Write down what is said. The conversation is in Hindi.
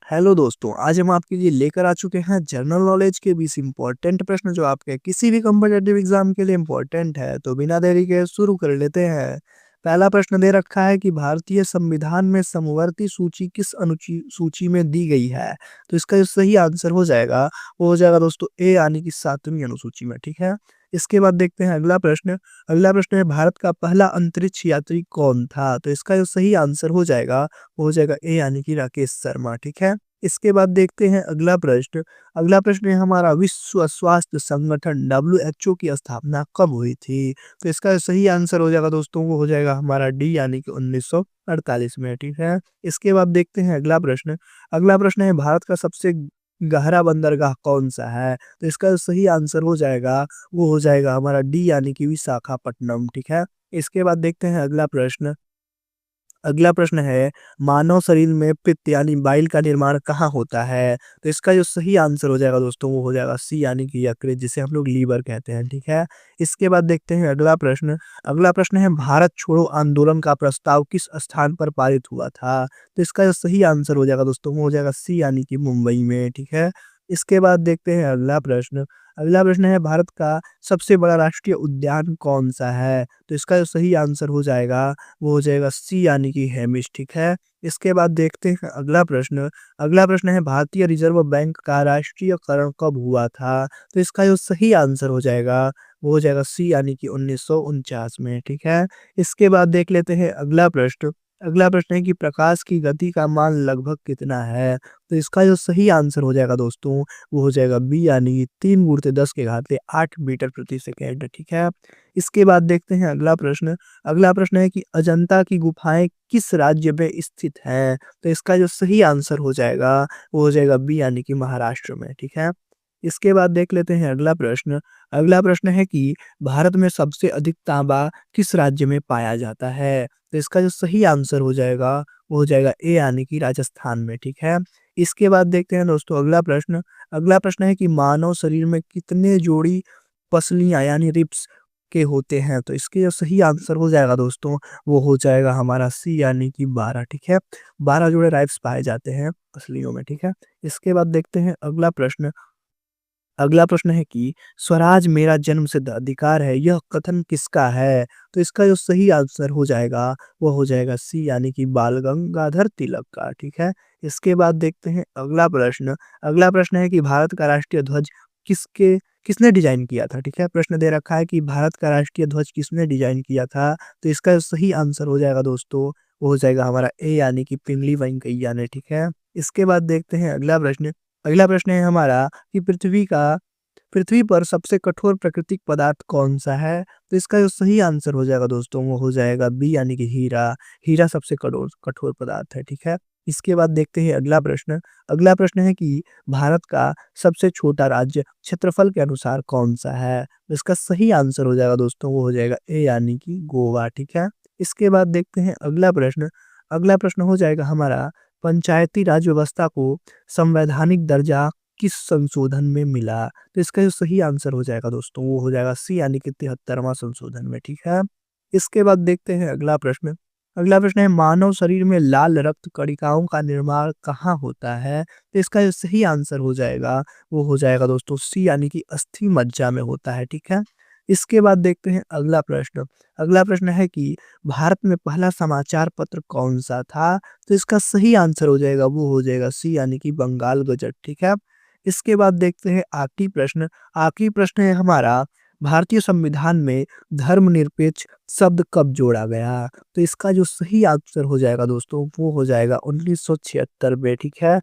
हेलो दोस्तों, आज हम आपके लिए लेकर आ चुके हैं जनरल नॉलेज के 20 इम्पोर्टेंट प्रश्न जो आपके किसी भी कॉम्पिटिटिव एग्जाम के लिए इम्पोर्टेंट है। तो बिना देरी के शुरू कर लेते हैं। पहला प्रश्न दे रखा है कि भारतीय संविधान में समवर्ती सूची किस अनुची सूची में दी गई है। तो इसका जो सही आंसर हो जाएगा वो हो जाएगा दोस्तों ए यानी कि 7वीं अनुसूची में। ठीक है। इसके बाद देखते हैं अगला प्रश्न। अगला प्रश्न है भारत का पहला अंतरिक्ष यात्री कौन था। तो इसका जो सही आंसर हो जाएगा वो हो जाएगा ए यानी कि राकेश शर्मा। ठीक है। इसके बाद देखते हैं अगला प्रश्न। अगला प्रश्न है हमारा विश्व स्वास्थ्य संगठन डब्ल्यूएचओ की स्थापना कब हुई थी। तो इसका सही आंसर हो जाएगा दोस्तों वो हो जाएगा हमारा डी यानी कि 1948 में। ठीक है। इसके बाद देखते हैं अगला प्रश्न। अगला प्रश्न है भारत का सबसे गहरा बंदरगाह कौन सा है। तो इसका सही आंसर हो जाएगा वो हो जाएगा हमारा डी यानी कि विशाखापट्टनम। ठीक है। इसके बाद देखते हैं अगला प्रश्न। अगला प्रश्न है मानव शरीर में पित्त यानी बाइल का निर्माण कहाँ होता है। तो इसका जो सही आंसर हो जाएगा दोस्तों वो हो जाएगा सी यानी कि यकृत, जिसे हम लोग लीवर कहते हैं। ठीक है। इसके बाद देखते हैं अगला प्रश्न। अगला प्रश्न है भारत छोड़ो आंदोलन का प्रस्ताव किस स्थान पर पारित हुआ था। तो इसका जो सही आंसर हो जाएगा दोस्तों वो हो जाएगा सी यानी कि मुंबई में। ठीक है। इसके बाद देखते हैं अगला प्रश्न। अगला प्रश्न है भारत का सबसे बड़ा राष्ट्रीय उद्यान कौन सा है। तो इसका जो सही आंसर हो जाएगा वो हो जाएगा सी यानी कि हेमिस। ठीक है। इसके बाद देखते हैं अगला प्रश्न। अगला प्रश्न है भारतीय रिजर्व बैंक का राष्ट्रीयकरण कब हुआ था। तो इसका जो सही आंसर हो जाएगा वो हो जाएगा सी यानी कि 1949 में। ठीक है। इसके बाद देख लेते हैं अगला प्रश्न। अगला प्रश्न है कि प्रकाश की गति का मान लगभग कितना है। तो इसका जो सही आंसर हो जाएगा दोस्तों वो हो जाएगा बी यानी कि 3 × 10⁸ मीटर प्रति सेकेंड। ठीक है। इसके बाद देखते हैं अगला प्रश्न। अगला प्रश्न है कि अजंता की गुफाएं किस राज्य में स्थित हैं। तो इसका जो सही आंसर हो जाएगा वो हो जाएगा बी यानी कि महाराष्ट्र में। ठीक है। इसके बाद देख लेते हैं अगला प्रश्न। अगला प्रश्न है कि भारत में सबसे अधिक तांबा किस राज्य में पाया जाता है। तो इसका जो सही आंसर हो जाएगा वो हो जाएगा ए यानी कि राजस्थान में। ठीक है। इसके बाद देखते हैं दोस्तों अगला प्रश्न। अगला प्रश्न है कि मानव शरीर में कितने जोड़ी पसलियां यानी रिब्स के होते हैं। तो इसके जो सही आंसर हो जाएगा दोस्तों वो हो जाएगा हमारा सी यानी कि 12। ठीक है। 12 जोड़े राइब्स पाए जाते हैं पसलियों में। ठीक है। इसके बाद देखते हैं अगला प्रश्न। अगला प्रश्न है कि स्वराज मेरा जन्मसिद्ध अधिकार है यह कथन किसका है। तो इसका जो सही आंसर हो जाएगा वो हो जाएगा सी यानी कि बाल गंगाधर तिलक का। ठीक है। इसके बाद देखते हैं अगला प्रश्न। अगला प्रश्न है कि भारत का राष्ट्रीय ध्वज किसके किसने डिजाइन किया था। ठीक है। प्रश्न दे रखा है कि भारत का राष्ट्रीय ध्वज किसने डिजाइन किया था। तो इसका जो सही आंसर हो जाएगा दोस्तों वो हो जाएगा हमारा ए यानी कि पिंगली वेंकैया ने। ठीक है। इसके बाद देखते हैं अगला प्रश्न। अगला प्रश्न है हमारा कि पृथ्वी पर सबसे कठोर प्राकृतिक पदार्थ कौन सा है। तो इसका जो सही आंसर हो जाएगा दोस्तों वो हो जाएगा बी यानी कि हीरा। हीरा सबसे कठोर कठोर पदार्थ है। ठीक है। इसके बाद देखते हैं अगला प्रश्न। अगला प्रश्न है कि भारत का सबसे छोटा राज्य क्षेत्रफल के अनुसार कौन सा है। तो इसका सही आंसर हो जाएगा दोस्तों वो हो जाएगा ए यानी कि गोवा। ठीक है। इसके बाद देखते हैं अगला प्रश्न। अगला प्रश्न हो जाएगा हमारा पंचायती राज व्यवस्था को संवैधानिक दर्जा किस संशोधन में मिला। तो इसका जो सही आंसर हो जाएगा दोस्तों वो हो जाएगा सी यानी कि 73वां संशोधन में। ठीक है। इसके बाद देखते हैं अगला प्रश्न। अगला प्रश्न है मानव शरीर में लाल रक्त कणिकाओं का निर्माण कहाँ होता है। तो इसका जो सही आंसर हो जाएगा वो हो जाएगा दोस्तों सी यानी कि अस्थि मज्जा में होता है। ठीक है। इसके बाद देखते हैं अगला प्रश्न। अगला प्रश्न है कि भारत में पहला समाचार पत्र कौन सा था। तो इसका सही आंसर हो जाएगा वो हो जाएगा सी यानी कि बंगाल गजट। ठीक है। इसके बाद देखते हैं आखिरी प्रश्न। आखिरी प्रश्न है हमारा भारतीय संविधान में धर्मनिरपेक्ष शब्द कब जोड़ा गया। तो इसका जो सही आंसर हो जाएगा दोस्तों वो हो जाएगा 1976 में। ठीक है।